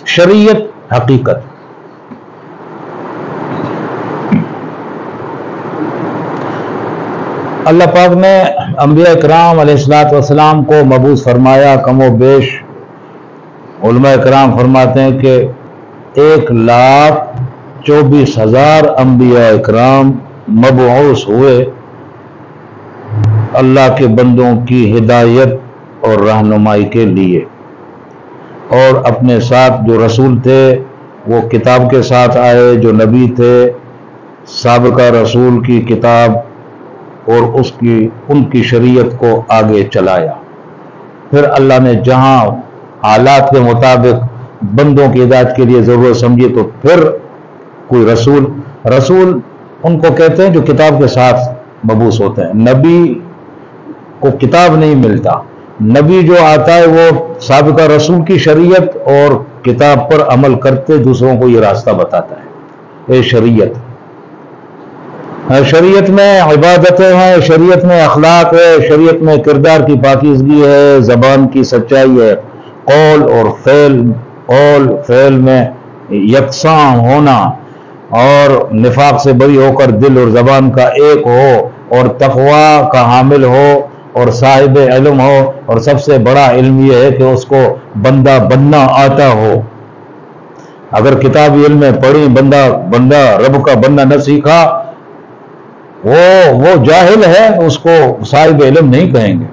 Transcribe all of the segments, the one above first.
شریعت حقیقت. اللہ پاک نے انبیاء کرام علیہ الصلوۃ والسلام کو مبعوث فرمایا. کم و بیش علماء کرام فرماتے ہیں کہ 1,24,000 انبیاء کرام مبعوث ہوئے اللہ کے بندوں کی ہدایت اور رہنمائی کے لیے، اور اپنے ساتھ جو رسول تھے وہ کتاب کے ساتھ آئے، جو نبی تھے سابقہ رسول کی کتاب اور ان کی شریعت کو آگے چلایا. پھر اللہ نے جہاں حالات کے مطابق بندوں کی ہدایت کے لیے ضرورت سمجھی تو پھر کوئی رسول ان کو کہتے ہیں جو کتاب کے ساتھ مبعوث ہوتے ہیں. نبی کو کتاب نہیں ملتا، نبی جو آتا ہے وہ سابقہ رسول کی شریعت اور کتاب پر عمل کرتے دوسروں کو یہ راستہ بتاتا ہے. یہ شریعت میں عبادتیں ہیں، شریعت میں اخلاق ہے، شریعت میں کردار کی پاکیزگی ہے، زبان کی سچائی ہے، قول اور فعل میں یکساں ہونا، اور نفاق سے بری ہو کر دل اور زبان کا ایک ہو، اور تقوی کا حامل ہو، اور صاحب علم ہو، اور سب سے بڑا علم یہ ہے کہ اس کو بندہ بننا آتا ہو. اگر کتابی علم میں پڑھی بندہ رب کا بننا نہ سیکھا وہ جاہل ہے، اس کو صاحب علم نہیں کہیں گے.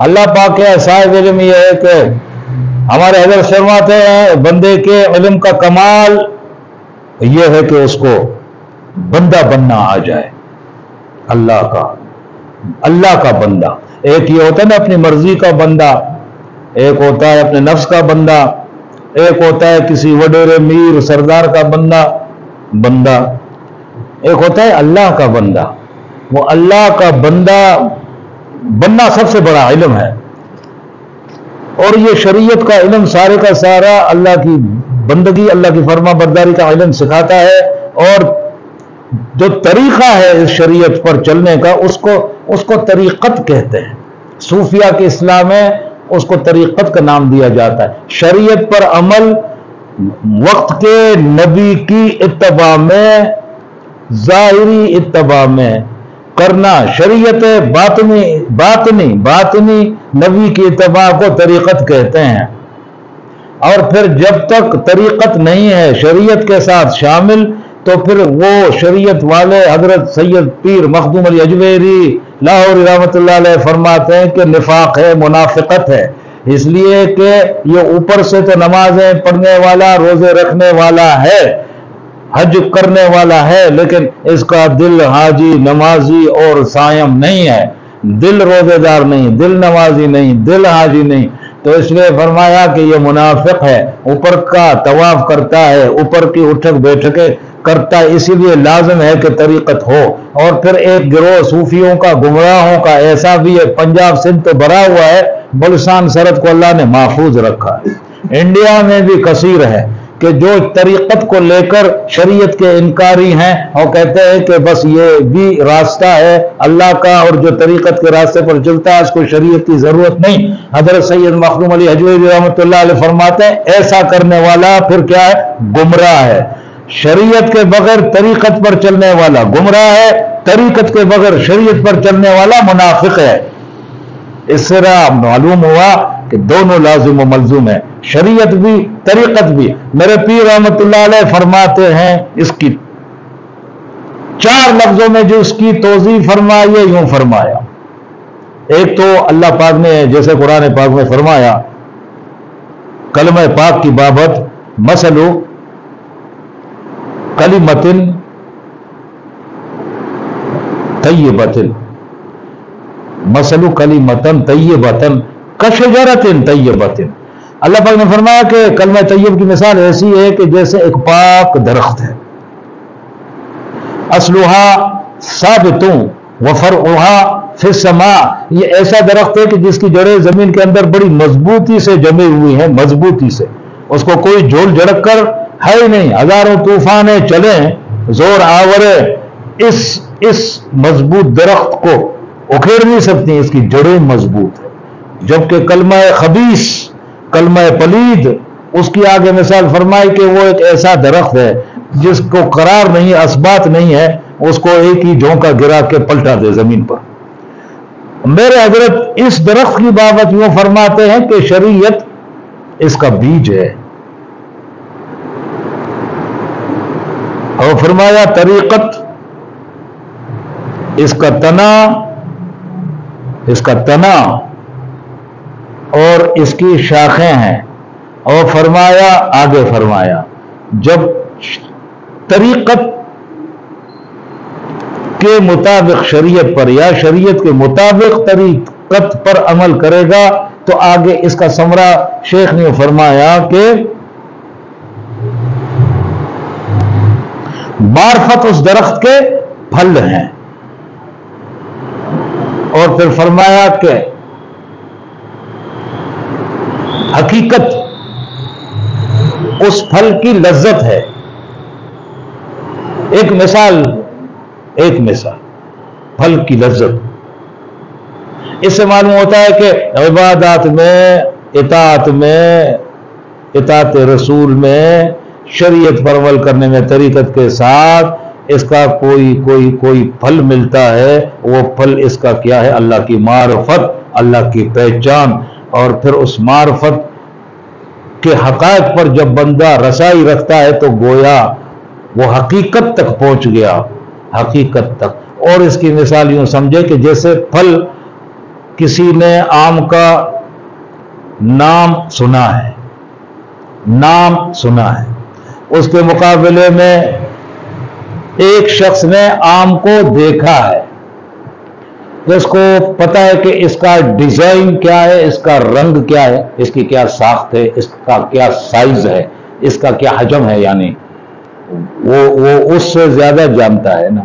اللہ پاک ہے صاحب علم یہ ہے کہ ہمارے حضرت فرماتے ہیں بندے کے علم کا کمال یہ ہے کہ اس کو بندہ بننا آ جائے. اللہ کا بندہ ایک یہ ہوتا ہے نا اپنی مرضی کا بندہ، ایک ہوتا ہے اپنے نفس کا بندہ، ایک ہوتا ہے کسی وڈیرے میر سردار کا بندہ، ایک ہوتا ہے اللہ کا بندہ. وہ اللہ کا بندہ بننا سب سے بڑا علم ہے. اور یہ شریعت کا علم سارے کا سارا اللہ کی بندگی، اللہ کی فرما برداری کا علم سکھاتا ہے. اور جو طریقہ ہے اس شریعت پر چلنے کا اس کو طریقت کہتے ہیں. صوفیہ کے اسلام میں اس کو طریقت کا نام دیا جاتا ہے. شریعت پر عمل وقت کے نبی کی اتباع میں، ظاہری اتباع میں کرنا، شریعت باطنی نبی کی اتباع کو طریقت کہتے ہیں. اور پھر جب تک طریقت نہیں ہے شریعت کے ساتھ شامل تو پھر وہ شریعت والے حضرت سید پیر مخدوم علی اجمیری لاہوری رحمۃ اللہ علیہ فرماتے ہیں کہ نفاق ہے، منافقت ہے. اس لیے کہ یہ اوپر سے تو نمازیں پڑھنے والا، روزے رکھنے والا ہے، حج کرنے والا ہے، لیکن اس کا دل حاجی نمازی اور صائم نہیں ہے، دل روزے دار نہیں، دل نمازی نہیں، دل حاجی نہیں. تو اس لیے فرمایا کہ یہ منافق ہے، اوپر کا طواف کرتا ہے، اوپر کی اٹھک بیٹھکیں کرتا ہے. اسی لیے لازم ہے کہ طریقت ہو. اور پھر ایک گروہ صوفیوں کا، گمراہوں کا ایسا بھی ہے، پنجاب سندھ تو بھرا ہوا ہے، بلوچستان سرحد کو اللہ نے محفوظ رکھا ہے. انڈیا میں بھی کثیر ہے کہ جو طریقت کو لے کر شریعت کے انکاری ہیں اور کہتے ہیں کہ بس یہ بھی راستہ ہے اللہ کا، اور جو طریقت کے راستے پر چلتا ہے اس کو شریعت کی ضرورت نہیں. حضرت سید مخدوم علی اجمیری رحمۃ اللہ علیہ فرماتے ہیں ایسا کرنے والا پھر کیا ہے؟ گمراہ ہے. شریعت کے بغیر طریقت پر چلنے والا گمراہ ہے، طریقت کے بغیر شریعت پر چلنے والا منافق ہے. اس سے معلوم ہوا کہ دونوں لازم و ملزوم ہیں، شریعت بھی طریقت بھی. میرے پیر رحمت اللہ علیہ فرماتے ہیں اس کی 4 لفظوں میں جو اس کی توضیح فرمائی ہے یوں فرمایا. ایک تو اللہ پاک نے جیسے قرآن پاک میں فرمایا کلمہ پاک کی بابت، مثلو کلمتن طیبتن، مثلو کلمتن طیبتن کشجرتن طیبتن. اللہ پاک نے فرمایا کہ کلمہ طیب کی مثال ایسی ہے کہ جیسے ایک پاک درخت ہے، اصلها ثابت وفرعها فی السماء. یہ ایسا درخت ہے کہ جس کی جڑیں زمین کے اندر بڑی مضبوطی سے جمی ہوئی ہیں، مضبوطی سے، اس کو کوئی جھول جھڑک کر ہے ہی نہیں، ہزاروں طوفانیں چلیں زور آورے اس مضبوط درخت کو اکھیڑ نہیں سکتی، اس کی جڑیں مضبوط ہیں. جبکہ کلمہ خبیث، کلمہ پلید اس کی آگے مثال فرمائی کہ وہ ایک ایسا درخت ہے جس کو قرار نہیں، اثبات نہیں ہے، اس کو ایک ہی جھونکا گرا کے پلٹا دے زمین پر۔ میرے حضرت اس درخت کی بابت یوں فرماتے ہیں کہ شریعت اس کا بیج ہے، اور فرمایا طریقت اس کا تنا اور اس کی شاخیں ہیں، اور فرمایا آگے فرمایا جب طریقت کے مطابق شریعت پر یا شریعت کے مطابق طریقت پر عمل کرے گا تو آگے اس کا ثمرہ شیخ نے فرمایا کہ معرفت اس درخت کے پھل ہیں، اور پھر فرمایا کہ حقیقت اس پھل کی لذت ہے۔ ایک مثال پھل کی لذت، اس سے معلوم ہوتا ہے کہ عبادات میں، اطاعت رسول میں، شریعت پر عمل کرنے میں طریقت کے ساتھ اس کا کوئی پھل ملتا ہے، وہ پھل اس کا کیا ہے؟ اللہ کی معرفت، اللہ کی پہچان، اور پھر اس معرفت کے حقائق پر جب بندہ رسائی رکھتا ہے تو گویا وہ حقیقت تک پہنچ گیا، حقیقت تک۔ اور اس کی مثال یوں سمجھے کہ جیسے پھل، کسی نے آم کا نام سنا ہے، اس کے مقابلے میں ایک شخص نے آم کو دیکھا ہے، اس کو پتا ہے کہ اس کا ڈیزائن کیا ہے، اس کا رنگ کیا ہے، اس کی کیا ساخت ہے، اس کا کیا سائز ہے، اس کا کیا حجم ہے، یعنی وہ اس سے زیادہ جانتا ہے نا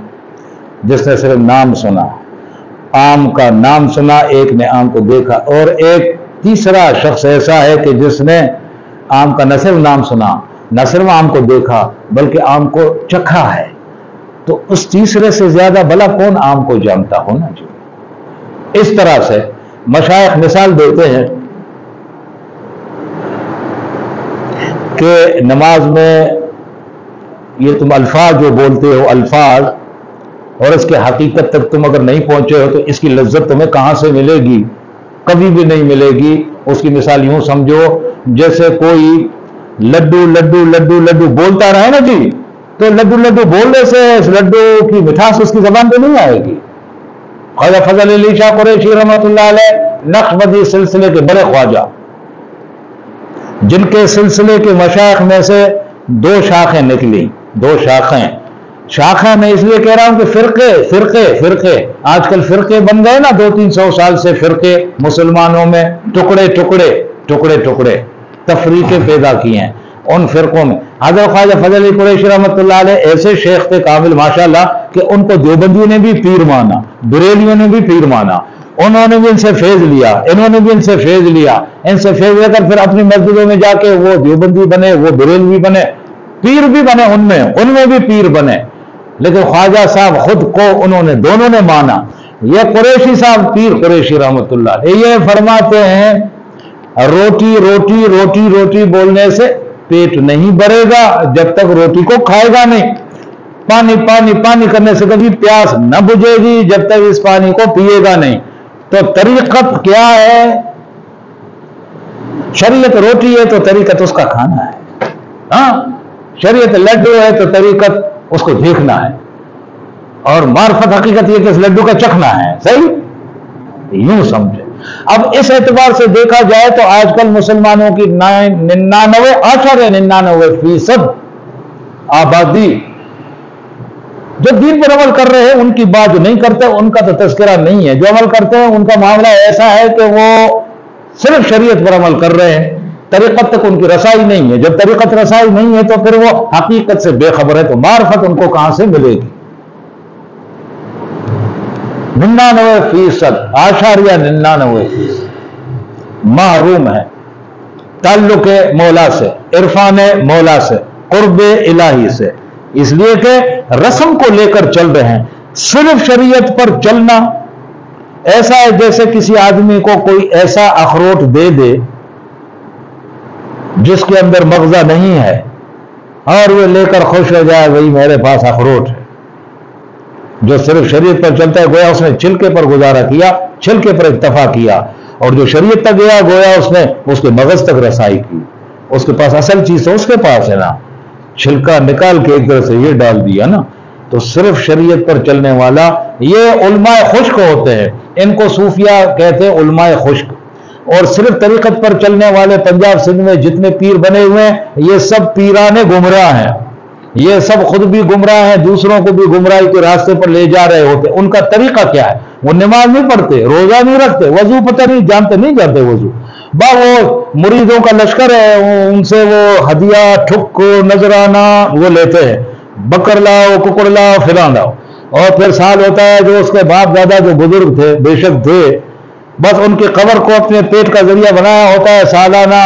جس نے صرف نام سنا، آم کا نام سنا، ایک نے آم کو دیکھا، اور ایک تیسرا شخص ایسا ہے کہ جس نے آم کا نہ صرف نام سنا، نہ صرف آم کو دیکھا بلکہ آم کو چکھا ہے، تو اس تیسرے سے زیادہ بھلا کون آم کو جانتا ہو نا جی۔ اس طرح سے مشائخ مثال دیتے ہیں کہ نماز میں یہ تم الفاظ جو بولتے ہو، الفاظ، اور اس کے حقیقت تک تم اگر نہیں پہنچے ہو تو اس کی لذت تمہیں کہاں سے ملے گی؟ کبھی بھی نہیں ملے گی۔ اس کی مثال یوں سمجھو جیسے کوئی لڈو لڈو لڈو لڈو بولتا رہے نا جی، تو لڈو لڈو بولنے سے اس لڈو کی مٹھاس اس کی زبان پہ نہیں آئے گی۔ خواجہ فضل علی شاہ قریشی رحمۃ اللہ علیہ نقشبندی سلسلے کے بڑے خواجہ، جن کے سلسلے کے مشائخ میں سے دو شاخیں نکلی، دو شاخیں میں اس لیے کہہ رہا ہوں کہ فرقے آج کل فرقے بن گئے نا، 200-300 سال سے فرقے مسلمانوں میں ٹکڑے تفریقیں پیدا کی ہیں ان فرقوں میں۔ حضرت خواجہ فضل علی قریشی رحمۃ اللہ علیہ ایسے شیخ تھے کامل ماشاءاللہ کہ ان کو دیوبندیوں نے بھی پیر مانا، بریلیوں نے بھی پیر مانا، انہوں نے بھی ان سے فیض لیا، انہوں نے بھی ان سے فیض لیا، ان سے فیض لے کر پھر اپنی مسجدوں میں جا کے وہ دیوبندی بنے، وہ بریلوی بنے، پیر بھی بنے، ان میں بھی پیر بنے، لیکن خواجہ صاحب خود کو انہوں نے دونوں نے مانا۔ یہ قریشی صاحب پیر قریشی رحمۃ اللہ علیہ یہ فرماتے ہیں روٹی روٹی روٹی روٹی بولنے سے پیٹ نہیں بھرے گا جب تک روٹی کو کھائے گا نہیں، پانی پانی پانی کرنے سے کبھی پیاس نہ بجھے گی جب تک اس پانی کو پیے گا نہیں۔ تو طریقت کیا ہے؟ شریعت روٹی ہے تو طریقت اس کا کھانا ہے، ہاں شریعت لڈو ہے تو طریقت اس کو دیکھنا ہے، اور معرفت حقیقت یہ کہ اس لڈو کا چکھنا ہے، صحیح یوں سمجھے۔ اب اس اعتبار سے دیکھا جائے تو آج کل مسلمانوں کی 99.99% آبادی جو دین پر عمل کر رہے ہیں ان کی بات جو نہیں کرتے ان کا تو تذکرہ نہیں ہے، جو عمل کرتے ہیں ان کا معاملہ ایسا ہے کہ وہ صرف شریعت پر عمل کر رہے ہیں، طریقت تک ان کی رسائی نہیں ہے۔ جب طریقت رسائی نہیں ہے تو پھر وہ حقیقت سے بے خبر ہے، تو معرفت ان کو کہاں سے ملے گی؟ 99.99% محروم ہے تعلق مولا سے، عرفان مولا سے، قرب الہی سے، اس لیے کہ رسم کو لے کر چل رہے ہیں۔ صرف شریعت پر چلنا ایسا ہے جیسے کسی آدمی کو کوئی ایسا اخروٹ دے دے جس کے اندر مغزہ نہیں ہے اور وہ لے کر خوش ہو جائے وہی میرے پاس اخروٹ ہے. جو صرف شریعت پر چلتا ہے گویا اس نے چھلکے پر گزارا کیا, چھلکے پر اکتفا کیا, اور جو شریعت تک گیا گویا اس نے اس کے مغز تک رسائی کی. اس کے پاس اصل چیز تو اس کے پاس ہے نا, چھلکا نکال کے ایک طرح سے یہ ڈال دیا نا. تو صرف شریعت پر چلنے والا, یہ علماء خشک ہوتے ہیں, ان کو صوفیہ کہتے ہیں, علماء خشک. اور صرف طریقت پر چلنے والے پنجاب سندھ میں جتنے پیر بنے ہوئے ہیں یہ سب پیران گمراہ ہیں, یہ سب خود بھی گمراہ ہیں, دوسروں کو بھی گمراہی کے راستے پر لے جا رہے ہوتے. ان کا طریقہ کیا ہے؟ وہ نماز نہیں پڑھتے, روزہ نہیں رکھتے, وضو پتہ نہیں جانتے وضو. وہ مریدوں کا لشکر ہے, ان سے وہ ہدیہ ٹھک نذرانہ وہ لیتے ہیں, بکر لاؤ ککڑ لاؤ فلاں لاؤ. اور پھر سال ہوتا ہے جو اس کے باپ دادا جو بزرگ تھے بے شک تھے, بس ان کی قبر کو اپنے پیٹ کا ذریعہ بنایا ہوتا ہے. سالانہ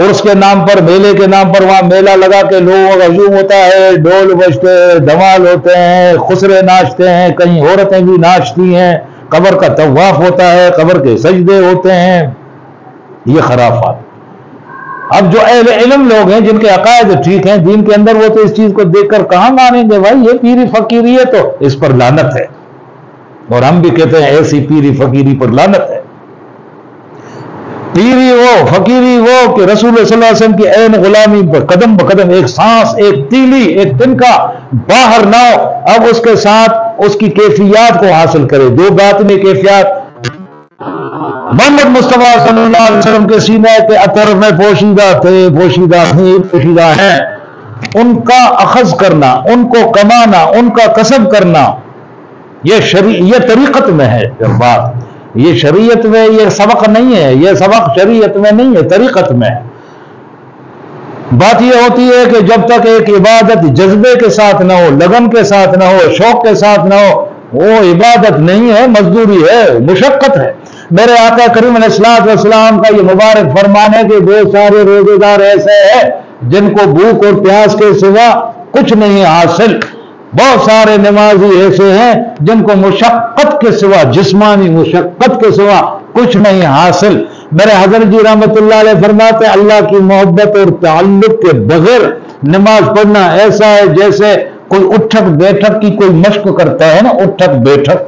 عرس کے نام پر, میلے کے نام پر وہاں میلہ لگا کے لوگوں کا ہجوم ہوتا ہے, ڈھول بجتے ہیں, دھمال ہوتے ہیں, خسرے ناچتے ہیں, کہیں عورتیں بھی ناچتی ہیں, قبر کا طواف ہوتا ہے, قبر کے سجدے ہوتے ہیں. یہ خرافات. اب جو اہل علم لوگ ہیں جن کے عقائد ٹھیک ہیں دین کے اندر, وہ تو اس چیز کو دیکھ کر کہاں مانیں گے بھائی یہ پیری فقیری ہے, تو اس پر لعنت ہے. اور ہم بھی کہتے ہیں ایسی پیری فقیری پر لعنت ہے. پیری وہ, فقیری وہ کہ رسول صلی اللہ علیہ وسلم کی عین غلامی پر قدم بقدم, ایک سانس, ایک تیلی, ایک تنکا باہر نہ ہو. اب اس کے ساتھ اس کی کیفیات کو حاصل کرے. دو باطنی کیفیات محمد مصطفیٰ صلی اللہ علیہ وسلم کے سینے کے عطر میں پوشیدہ تھے, پوشیدہ ہیں. ان کا اخذ کرنا, ان کو کمانا, ان کا کسب کرنا, یہ طریقت میں ہے. بات یہ شریعت میں یہ سبق نہیں ہے, یہ سبق شریعت میں نہیں ہے, طریقت میں ہے. بات یہ ہوتی ہے کہ جب تک ایک عبادت جذبے کے ساتھ نہ ہو, لگن کے ساتھ نہ ہو, شوق کے ساتھ نہ ہو, وہ عبادت نہیں ہے, مزدوری ہے, مشقت ہے. میرے آقا کریم علیہ الصلوۃ والسلام کا یہ مبارک فرمان ہے کہ بہت سارے روزے دار ایسے ہیں جن کو بھوک اور پیاس کے سوا کچھ نہیں حاصل. بہت سارے نمازی ایسے ہیں جن کو مشقت کے سوا, جسمانی مشقت کے سوا کچھ نہیں حاصل. میرے حضرت جی رحمت اللہ علیہ فرماتے ہیں اللہ کی محبت اور تعلق کے بغیر نماز پڑھنا ایسا ہے جیسے کوئی اٹھک بیٹھک کی کوئی مشق کرتا ہے نا, اٹھک بیٹھک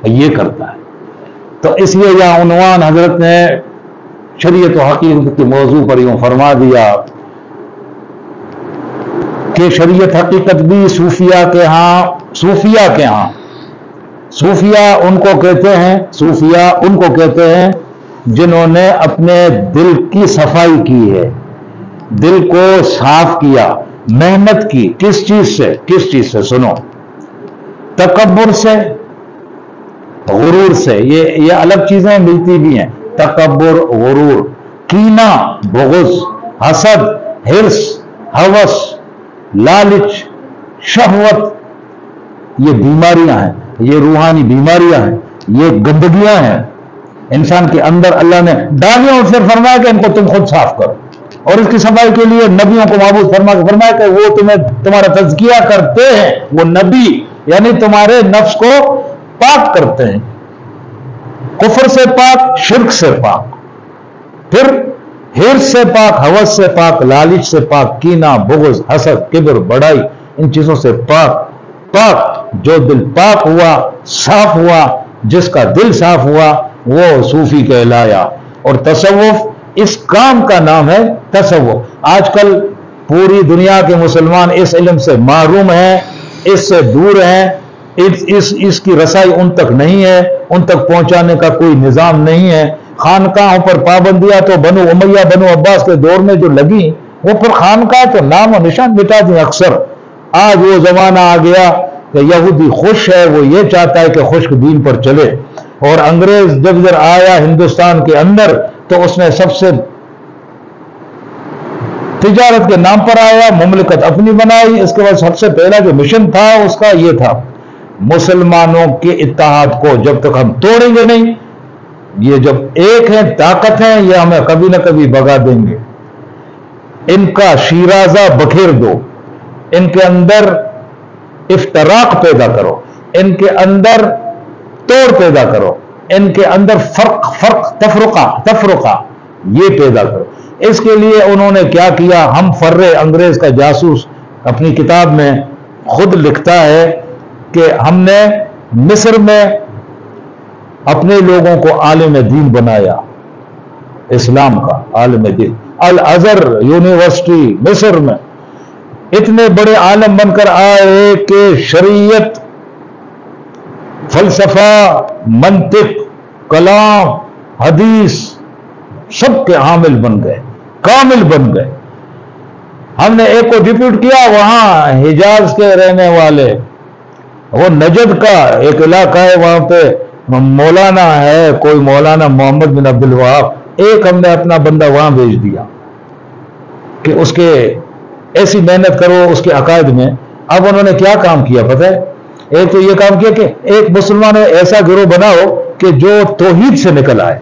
یہ کرتا ہے. تو اس لیے یہ عنوان حضرت نے شریعت و حقیقت کے موضوع پر یوں فرما دیا کہ شریعت حقیقت بھی صوفیہ کے ہاں صوفیہ ان کو کہتے ہیں جنہوں نے اپنے دل کی صفائی کی ہے, دل کو صاف کیا, محنت کی. کس چیز سے سنو, تکبر سے, غرور سے. یہ الگ چیزیں ملتی بھی ہیں. تکبر, غرور, کینہ, بغض, حسد, حرص, ہوس, لالچ, شہوت, یہ بیماریاں ہیں, یہ روحانی بیماریاں ہیں, یہ گندگیاں ہیں انسان کے اندر. اللہ نے ڈالی اور پھر فرمایا کہ ان کو تم خود صاف کرو, اور اس کی صفائی کے لیے نبیوں کو معبود فرمایا کہ وہ تمہارا تزکیہ کرتے ہیں. وہ نبی یعنی تمہارے نفس کو پاک کرتے ہیں, کفر سے پاک, شرک سے پاک, پھر حرص سے پاک, ہوس سے پاک, لالچ سے پاک, کینہ, بغض, حسد, کبر, بڑائی, ان چیزوں سے پاک. جو دل پاک ہوا, صاف ہوا, جس کا دل صاف ہوا وہ صوفی کہلایا. اور تصوف اس کام کا نام ہے, تصوف. آج کل پوری دنیا کے مسلمان اس علم سے محروم ہیں, اس سے دور ہیں, اس کی رسائی ان تک نہیں ہے, ان تک پہنچانے کا کوئی نظام نہیں ہے. خانقاہوں پر پابندیاں تو بنو امیہ, بنو عباس کے دور میں جو لگی, وہ پر خانقاہ تو نام و نشان مٹا دیں اکثر. آج وہ زمانہ آ گیا کہ یہودی خوش ہے, وہ یہ چاہتا ہے کہ خشک دین پر چلے. اور انگریز جب ادھر آیا ہندوستان کے اندر تو اس نے سب سے تجارت کے نام پر آیا, مملکت اپنی بنائی. اس کے بعد سب سے پہلا جو مشن تھا اس کا یہ تھا, مسلمانوں کے اتحاد کو جب تک ہم توڑیں گے نہیں, یہ جب ایک ہیں, طاقت ہیں, یہ ہمیں کبھی نہ کبھی بگا دیں گے. ان کا شیرازہ بکھیر دو, ان کے اندر افتراق پیدا کرو, ان کے اندر توڑ پیدا کرو, ان کے اندر فرق تفرقہ یہ پیدا کرو. اس کے لیے انہوں نے کیا کیا؟ ہم فرے انگریز کا جاسوس اپنی کتاب میں خود لکھتا ہے کہ ہم نے مصر میں اپنے لوگوں کو عالم دین بنایا، اسلام کا عالم دین، الازہر یونیورسٹی مصر میں اتنے بڑے عالم بن کر آئے کہ شریعت، فلسفہ، منطق، کلام، حدیث سب کے عامل بن گئے، کامل بن گئے۔ ہم نے ایک کو ڈپیوٹ کیا، وہاں حجاز کے رہنے والے، وہ نجد کا ایک علاقہ ہے، وہاں پہ مولانا ہے کوئی، مولانا محمد بن عبد الوہاب، ایک ہم نے اپنا بندہ وہاں بھیج دیا کہ اس کے ایسی محنت کرو اس کے عقائد میں۔ اب انہوں نے کیا کام کیا پتہ ہے؟ ایک تو یہ کام کیا کہ ایک مسلمان ایسا گروہ بناؤ کہ جو توحید سے نکل آئے،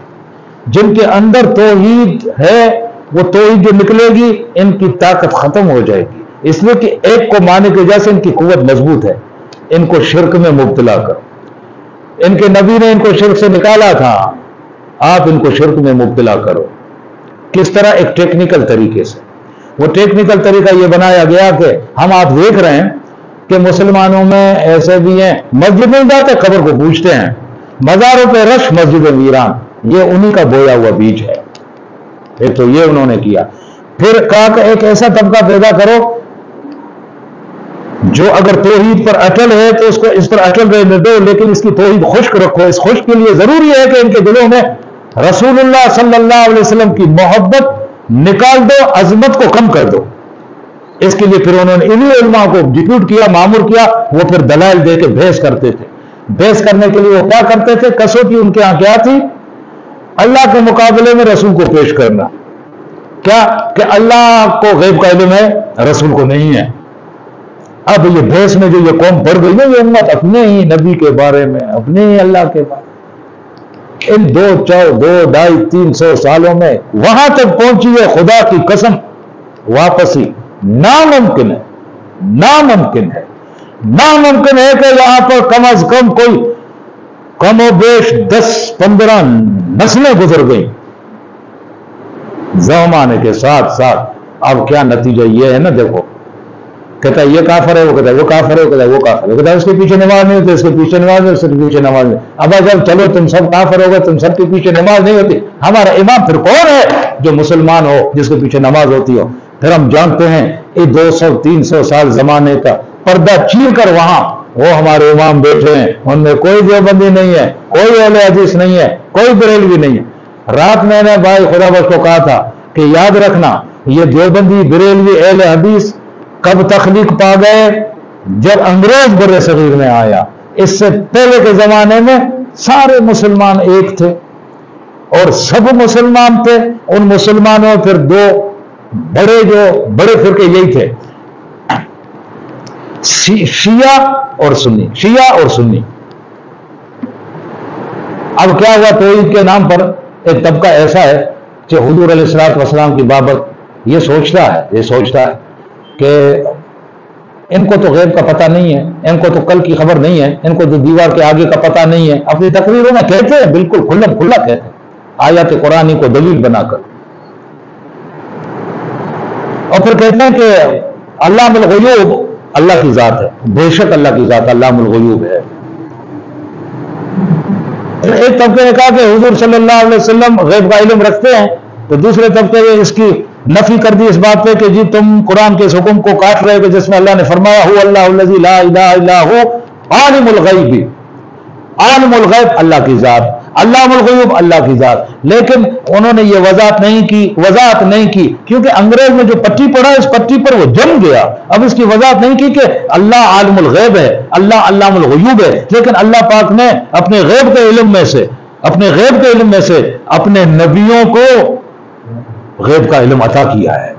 جن کے اندر توحید ہے، وہ توحید جو نکلے گی ان کی طاقت ختم ہو جائے گی، اس لیے کہ ایک کو ماننے کی وجہ سے ان کی قوت مضبوط ہے۔ ان کو شرک میں مبتلا کرو، ان کے نبی نے ان کو شرک سے نکالا تھا، آپ ان کو شرک میں مبتلا کرو۔ کس طرح؟ ایک ٹیکنیکل طریقے سے۔ وہ ٹیکنیکل طریقہ یہ بنایا گیا کہ ہم آپ دیکھ رہے ہیں کہ مسلمانوں میں ایسے بھی ہیں، مسجد میں جاتے قبر کو پوچھتے ہیں، مزاروں پہ رش، مسجد ویران، یہ انہی کا بویا ہوا بیج ہے۔ ایک تو یہ انہوں نے کیا، پھر کہا کہ ایک ایسا طبقہ پیدا کرو جو اگر توحید پر اٹل ہے تو اس کو اس پر اٹل رہنے دو، لیکن اس کی توحید خشک رکھو۔ اس خشک کے لیے ضروری ہے کہ ان کے دلوں میں رسول اللہ صلی اللہ علیہ وسلم کی محبت نکال دو، عظمت کو کم کر دو۔ اس کے لیے پھر انہوں نے انہی علماء کو ڈپیوٹ کیا، مامور کیا، وہ پھر دلائل دے کے بحث کرتے تھے۔ بحث کرنے کے لیے وہ کیا کرتے تھے؟ کسوٹی ان کے ہاں کیا تھی؟ اللہ کے مقابلے میں رسول کو پیش کرنا۔ کیا کہ اللہ کو غیب کا علم ہے، رسول کو نہیں ہے۔ اب یہ بحث میں جو یہ قوم پڑ گئی نا، یہ امت اپنے ہی نبی کے بارے میں، اپنے ہی اللہ کے بارے میں، ان 200-250-300 سالوں میں وہاں تک پہنچی ہے، خدا کی قسم واپسی ناممکن ہے، ناممکن ہے، ناممکن ہے کہ یہاں پر کم از کم کوئی کم و بیش 10-15 نسلیں گزر گئیں زمانے کے ساتھ ساتھ۔ اب کیا نتیجہ یہ ہے نا، دیکھو، کہتا ہے یہ کافر ہے، وہ کہتا ہے وہ کافر ہے، وہ کہتا ہے وہ کافر ہے، وہ کہتا ہے اس کے پیچھے نماز نہیں ہوتی، اس کے پیچھے نماز نہیں، اس کے پیچھے نماز نہیں۔ اب اگر چلو تم سب کافر ہو گئے، تم سب کے پیچھے نماز نہیں ہوتی، ہمارا امام پھر کون ہے جو مسلمان ہو جس کے پیچھے نماز ہوتی ہو؟ پھر ہم جانتے ہیں یہ 200-300 سال زمانے کا پردہ چیر کر وہاں وہ ہمارے امام بیٹھے ہیں، ان میں کوئی دیوبندی نہیں ہے، کوئی اہل حدیث نہیں ہے، کوئی بریلوی نہیں ہے۔ رات میں نے بھائی خدا بخش کو کہا تھا کہ یاد رکھنا، یہ دیوبندی، بریلوی، اہل حدیث کب تخلیق پا گئے؟ جب انگریز بر صغیر میں آیا۔ اس سے پہلے کے زمانے میں سارے مسلمان ایک تھے اور سب مسلمان تھے۔ ان مسلمانوں پھر دو بڑے فرقے یہی تھے، شیعہ اور سنی، شیعہ اور سنی۔ اب کیا ہوا؟ توحید کے نام پر ایک طبقہ ایسا ہے کہ حضور علیہ الصلوۃ والسلام کی بابت یہ سوچتا ہے کہ ان کو تو غیب کا پتہ نہیں ہے، ان کو تو کل کی خبر نہیں ہے، ان کو تو دیوار کے آگے کا پتہ نہیں ہے۔ اپنی تقریروں میں کہتے ہیں، بالکل کھلا کہتے ہیں، آیات قرآنی کو دلیل بنا کر، اور پھر کہتے ہیں کہ علام الغیوب اللہ کی ذات ہے، بے شک اللہ کی ذات علام الغیوب ہے۔ ایک طبقے نے کہا کہ حضور صلی اللہ علیہ وسلم غیب کا علم رکھتے ہیں، تو دوسرے طبقے نے اس کی نفی کر دی اس بات پہ کہ جی تم قرآن کے اس حکم کو کاٹ رہے کہ جس میں اللہ نے فرمایا هو اللہ الذی لا الہ الا هو عالم الغیب، عالم الغیب اللہ کی ذات، علام الغیوب اللہ کی ذات۔ لیکن انہوں نے یہ وضاحت نہیں کی کیونکہ انگریز میں جو پٹی پڑا اس پٹی پر وہ جم گیا۔ اب اس کی وضاحت نہیں کی کہ اللہ عالم الغیب ہے، اللہ علام الغیوب ہے، لیکن اللہ پاک نے اپنے غیب کے علم میں سے اپنے نبیوں کو غیب کا علم عطا کیا ہے۔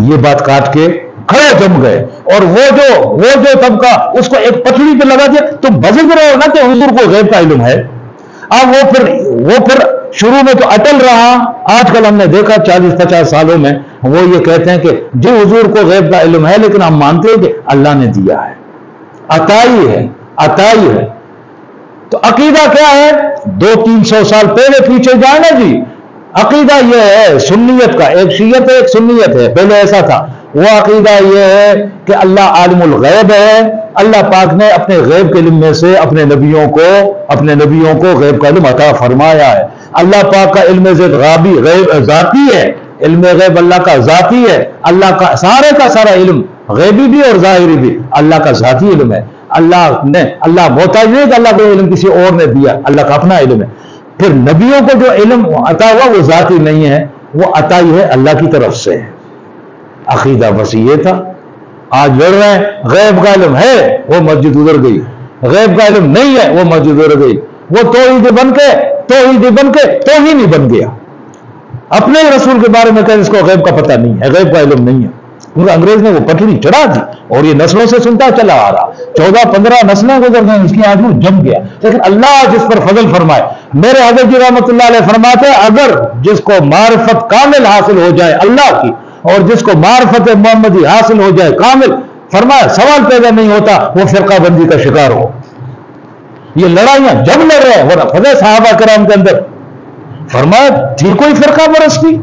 یہ بات کاٹ کے کھڑے جم گئے، اور وہ جو طبقہ اس کو ایک پٹڑی پہ لگا دیا، تم بزرگ رہو نا کہ حضور کو غیب کا علم ہے۔ اب وہ پھر شروع میں تو اٹل رہا، آج کل ہم نے دیکھا 40-50 سالوں میں وہ یہ کہتے ہیں کہ جو حضور کو غیب کا علم ہے، لیکن ہم مانتے ہیں کہ اللہ نے دیا ہے، عطائی ہے۔ تو عقیدہ کیا ہے؟ 200-300 سال پہلے پیچھے جانا جی، عقیدہ یہ ہے سنیت کا، ایک شیعت ہے ایک سنیت ہے، پہلے ایسا تھا۔ وہ عقیدہ یہ ہے کہ اللہ عالم الغیب ہے، اللہ پاک نے اپنے غیب کے علم میں سے اپنے نبیوں کو غیب کا علم عطا فرمایا ہے۔ اللہ پاک کا علم غیب ذاتی ہے، علم غیب اللہ کا ذاتی ہے، اللہ کا سارا علم غیبی بھی اور ظاہری بھی اللہ کا ذاتی علم ہے۔ اللہ محتاج نہیں کہ اللہ کو علم کسی اور نے دیا، اللہ کا اپنا علم ہے۔ پھر نبیوں کو جو علم عطا ہوا وہ ذاتی نہیں ہے، وہ عطا ہی ہے اللہ کی طرف سے۔ عقیدہ بس یہ تھا۔ آج لڑ رہے ہیں غیب کا علم ہے، وہ مسجد ادھر گئی، غیب کا علم نہیں ہے، وہ مسجد ادھر گئی، وہ توحید بن کے توہین بن گیا۔ اپنے رسول کے بارے میں کہ اس کو غیب کا پتہ نہیں ہے، غیب کا علم نہیں ہے، کیونکہ انگریز نے وہ پٹڑی چڑھا دی اور یہ نسلوں سے سنتا چلا آ رہا، 14-15 نسلیں گزر گئیں، اس کی آج وہ جم گیا۔ لیکن اللہ جس پر فضل فرمائے، میرے حضرت جی رحمۃ اللہ علیہ فرماتے ہیں اگر جس کو معرفت کامل حاصل ہو جائے اللہ کی، اور جس کو معرفت محمدی حاصل ہو جائے کامل، فرمایا سوال پیدا نہیں ہوتا وہ فرقہ بندی کا شکار ہو۔ یہ لڑائیاں جب لڑ رہے ہیں فضل صحابہ کرام کے اندر، فرمایا تھی کوئی فرقہ پرستی،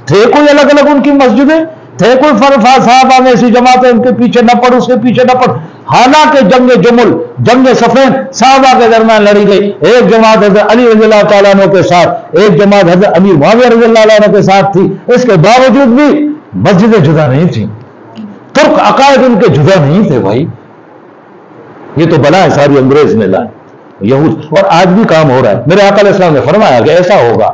تھے کوئی الگ الگ ان کی مسجدیں، تھے کوئی صحابہ میں ایسی جماعتیں ان کے پیچھے نہ پڑ اس کے پیچھے نہ پڑ۔ حالانکہ جنگ جمل، جنگ صفین صحابہ کے درمیان لڑی گئی، ایک جماعت حضرت علی رضی اللہ تعالیٰ عنہ کے ساتھ، ایک جماعت حضرت امیر معاویہ رضی اللہ عنہ کے ساتھ تھی، اس کے باوجود بھی مسجدیں جدا نہیں تھیں، ترک عقائد ان کے جدا نہیں تھے۔ بھائی یہ تو بلا ہے ساری انگریز نے لائے یہود، اور آج بھی کام ہو رہا ہے۔ میرے آقا علیہ السلام نے فرمایا کہ ایسا ہوگا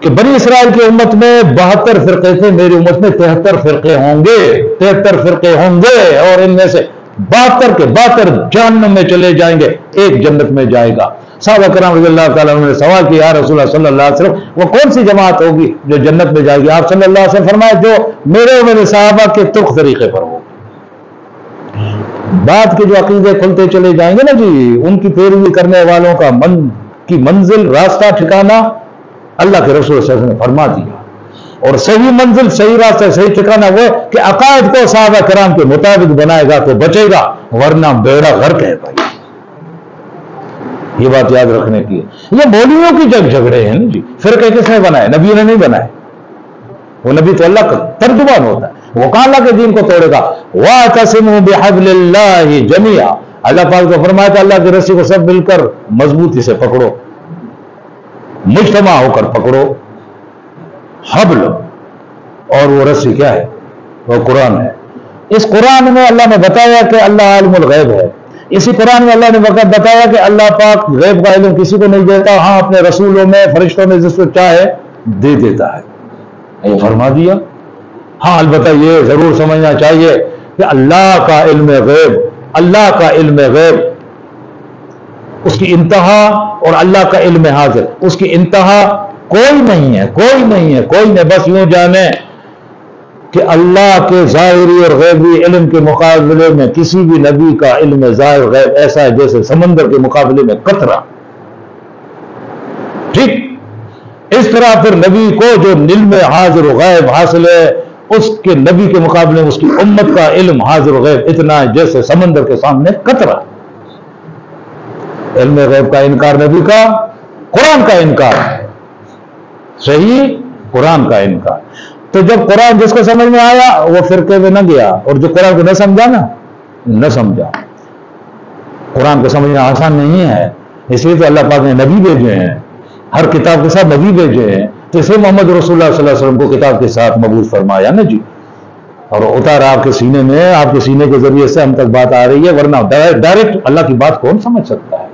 کہ بنی اسرائیل کی امت میں 72 فرقے تھے، میری امت میں 73 فرقے ہوں گے، 73 فرقے ہوں گے، اور ان میں سے 72 کے 72 جہنم میں چلے جائیں گے، ایک جنت میں جائے گا۔ صحابہ کرام رضی اللہ تعالیٰ عنہ نے سوال کیا، یا رسول اللہ صلی اللہ علیہ وسلم وہ کون سی جماعت ہوگی جو جنت میں جائے گی؟ آپ صلی اللہ علیہ وسلم فرمایا جو میرے صحابہ کے ترک طریقے پر ہو۔ بعد کے جو عقیدے کھلتے چلے جائیں گے نا جی، ان کی پیروی کرنے والوں کا کی منزل، راستہ، ٹھکانہ اللہ کے رسول صلی اللہ علیہ وسلم نے فرما دیا۔ اور صحیح منزل، صحیح راستہ، صحیح ٹھکانہ وہ کہ عقائد کو صحابہ کرام کے مطابق بنائے گا تو بچے گا، ورنہ بیڑا غرق ہے۔ بھائی یہ بات یاد رکھنے کی ہے۔ یہ مولویوں کی جنگ جھگڑے ہیں نا جی، فرقے کس نے بنائے؟ نبی نے نہیں بنائے، وہ نبی تو اللہ کا ترجمان ہوتا ہے، وہ کہاں اللہ کے دین کو توڑے گا؟ وَاعْتَصِمُوا بِحَبْلِ اللَّهِ جَمِيعًا، اللہ پاک کو فرمایا تھا اللہ کی رسی کو سب مل کر مضبوطی سے پکڑو، مجتمع ہو کر پکڑو۔ حبل، اور وہ رسی کیا ہے؟ وہ قرآن ہے۔ اس قرآن میں اللہ نے بتایا کہ اللہ عالم الغیب ہے، اسی قرآن میں اللہ نے بتایا کہ اللہ پاک غیب کا علم کسی کو نہیں دیتا، ہاں اپنے رسولوں میں فرشتوں میں جس کو چاہے دے دیتا ہے، یہ فرما دیا۔ ہاں البتہ یہ ضرور سمجھنا چاہیے کہ اللہ کا علم غیب، اللہ کا علم غیب اس کی انتہا، اور اللہ کا علم حاضر اس کی انتہا کوئی نہیں ہے، کوئی نہیں ہے، کوئی نہیں۔ بس یوں جانے کہ اللہ کے ظاہری اور غیبی علم کے مقابلے میں کسی بھی نبی کا علم ظاہر غیب ایسا ہے جیسے سمندر کے مقابلے میں قطرہ۔ ٹھیک اس طرح پھر نبی کو جو علم حاضر و غیب حاصل ہے، اس کے نبی کے مقابلے میں اس کی امت کا علم حاضر و غیب اتنا ہے جیسے سمندر کے سامنے قطرہ۔ علم غیب کا انکار نبی کا، قرآن کا انکار ہے، صحیح قرآن کا انکار۔ تو جب قرآن جس کو سمجھ میں آیا وہ فرقے میں نہ گیا، اور جو قرآن کو نہ سمجھا نا، نہ سمجھا۔ قرآن کو سمجھنا آسان نہیں ہے، اس لیے تو اللہ پاک نے نبی بھیجے ہیں، ہر کتاب کے ساتھ نبی بھیجے ہیں، تو اسے محمد رسول اللہ صلی اللہ علیہ وسلم کو کتاب کے ساتھ مبعوث فرمایا نا جی، اور اتارا آپ کے سینے میں، آپ کے سینے کے ذریعے سے ہم تک بات آ رہی ہے، ورنہ ڈائریکٹ اللہ کی بات کون سمجھ سکتا ہے؟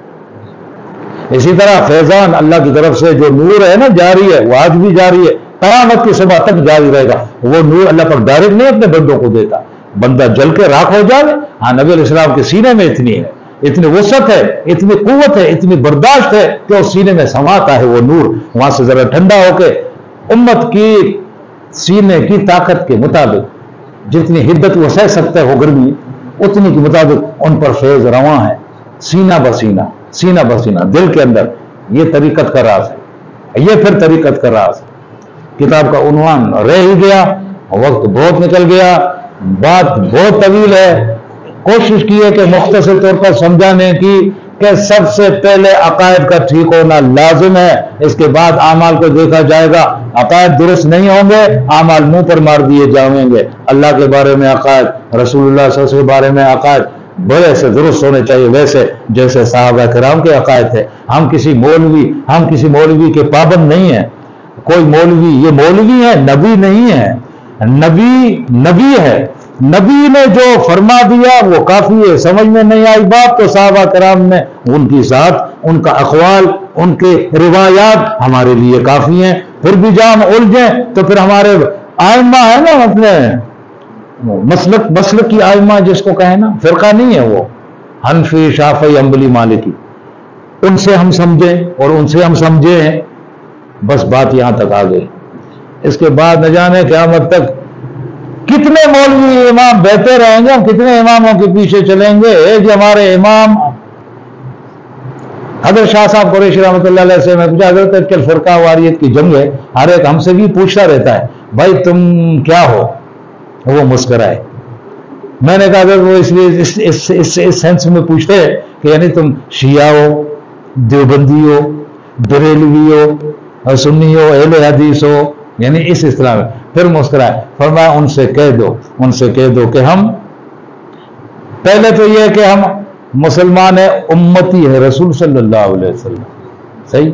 اسی طرح فیضان اللہ کی طرف سے جو نور ہے نا جاری ہے، وہ آج بھی جاری ہے، قیامت کی صبح تک جاری رہے گا۔ وہ نور اللہ پر ڈائریکٹ نہیں اپنے بندوں کو دیتا، بندہ جل کے راکھ ہو جائے۔ ہاں نبی علیہ السلام کے سینے میں اتنی ہے، اتنی وسعت ہے، اتنی قوت ہے، اتنی برداشت ہے کہ اس سینے میں سماتا ہے وہ نور، وہاں سے ذرا ٹھنڈا ہو کے امت کی سینے کی طاقت کے مطابق جتنی حدت وہ سہ سکتا ہے وہ گرمی، اتنی کے مطابق ان پر فیض رواں ہے، سینہ بسینہ، سینہ بسینہ دل کے اندر۔ یہ طریقت کا راز ہے، یہ پھر طریقت کا راز ہے۔ کتاب کا عنوان رہ ہی گیا، وقت بہت نکل گیا، بات بہت طویل ہے، کوشش کی ہے کہ مختصر طور پر سمجھانے کی کہ سب سے پہلے عقائد کا ٹھیک ہونا لازم ہے، اس کے بعد اعمال کو دیکھا جائے گا۔ عقائد درست نہیں ہوں گے، اعمال منہ پر مار دیے جائیں گے۔ اللہ کے بارے میں عقائد، رسول اللہ صلی اللہ علیہ وسلم کے بارے میں عقائد بڑے سے درست ہونے چاہیے، ویسے جیسے صحابہ کرام کے عقائد تھے۔ ہم کسی مولوی کے پابند نہیں ہیں۔ کوئی مولوی، یہ مولوی ہے، نبی نہیں ہے۔ نبی ہے، نبی نے جو فرما دیا وہ کافی ہے۔ سمجھ میں نہیں آئی بات تو صحابہ کرام نے ان کی ذات، ان کا اقوال، ان کے روایات ہمارے لیے کافی ہیں۔ پھر بھی جہاں ہم الجھیں تو پھر ہمارے آئمہ ہے نا، اپنے مسلک کی آئمہ جس کو کہیں نا، فرقہ نہیں ہے وہ، حنفی، شافعی، حنبلی، مالکی، ان سے ہم سمجھیں اور ان سے ہم سمجھے ہیں، بس بات یہاں تک آ گئی۔ اس کے بعد نہ جانے قیامت تک کتنے مولوی امام بہتے رہیں گے، کتنے اماموں کے پیچھے چلیں گے۔ ایک ہمارے امام حضرت شاہ صاحب قریشی رحمۃ اللہ علیہ سے میں پوچھا، حضرت کل فرقہ واریت کی جنگ ہے، ہر ایک ہم سے بھی پوچھتا رہتا ہے بھائی تم کیا ہو؟ وہ مسکرائے۔ میں نے کہا حضرت وہ اس لیے اس سینس میں پوچھتے ہیں کہ یعنی تم شیعہ ہو، دیوبندی ہو، بریلوی ہو، سنی ہو، اہل حدیث ہو، یعنی اس اصطلاح میں۔ پھر مسکرائے، فرمایا ان سے کہہ دو کہ ہم پہلے تو یہ کہ ہم مسلمان ہیں، امتی ہے رسول صلی اللہ علیہ وسلم، صحیح۔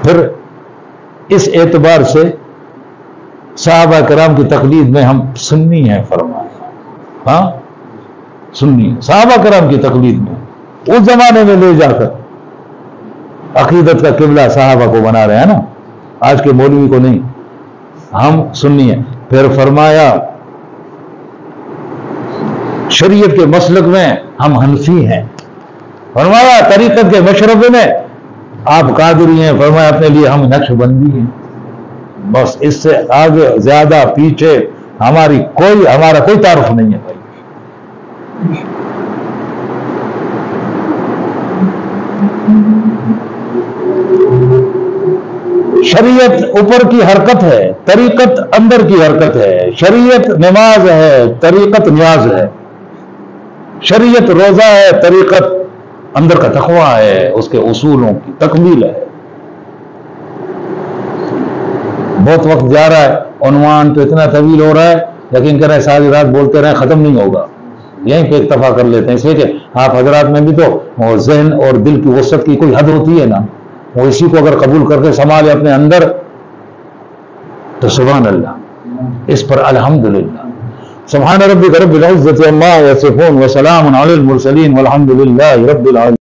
پھر اس اعتبار سے صحابہ کرام کی تقلید میں ہم سنی ہیں، فرمایا، ہاں سنی صحابہ کرام کی تقلید میں، اس زمانے میں لے جا کر عقیدت کا قبلہ صحابہ کو بنا رہے ہیں نا، آج کے مولوی کو نہیں، ہم سنی ہیں۔ پھر فرمایا شریعت کے مسلک میں ہم حنفی ہیں، فرمایا طریقت کے مشربے میں آپ قادری ہیں، فرمایا اپنے لیے ہم نقش بندی ہیں۔ بس اس سے آگے زیادہ پیچھے ہمارا کوئی تعارف نہیں ہے بھائی۔ شریعت اوپر کی حرکت ہے، طریقت اندر کی حرکت ہے۔ شریعت نماز ہے، طریقت نیاز ہے۔ شریعت روزہ ہے، طریقت اندر کا تقویٰ ہے، اس کے اصولوں کی تکمیل ہے۔ بہت وقت جا رہا ہے، عنوان تو اتنا طویل ہو رہا ہے، لیکن کہہ رہے ہیں ساری رات بولتے رہے ختم نہیں ہوگا، یہیں پہ اکتفا کر لیتے ہیں، اس لیے کہ آپ حضرات میں بھی تو ذہن اور دل کی وسعت کی کوئی حد ہوتی ہے نا، وہ اسی کو اگر قبول کر کے سنبھالے اپنے اندر تو سبحان اللہ، اس پر الحمدللہ۔ سبحان ربک رب العزة عما یصفون وسلام علی المرسلین والحمد للہ رب العالمین۔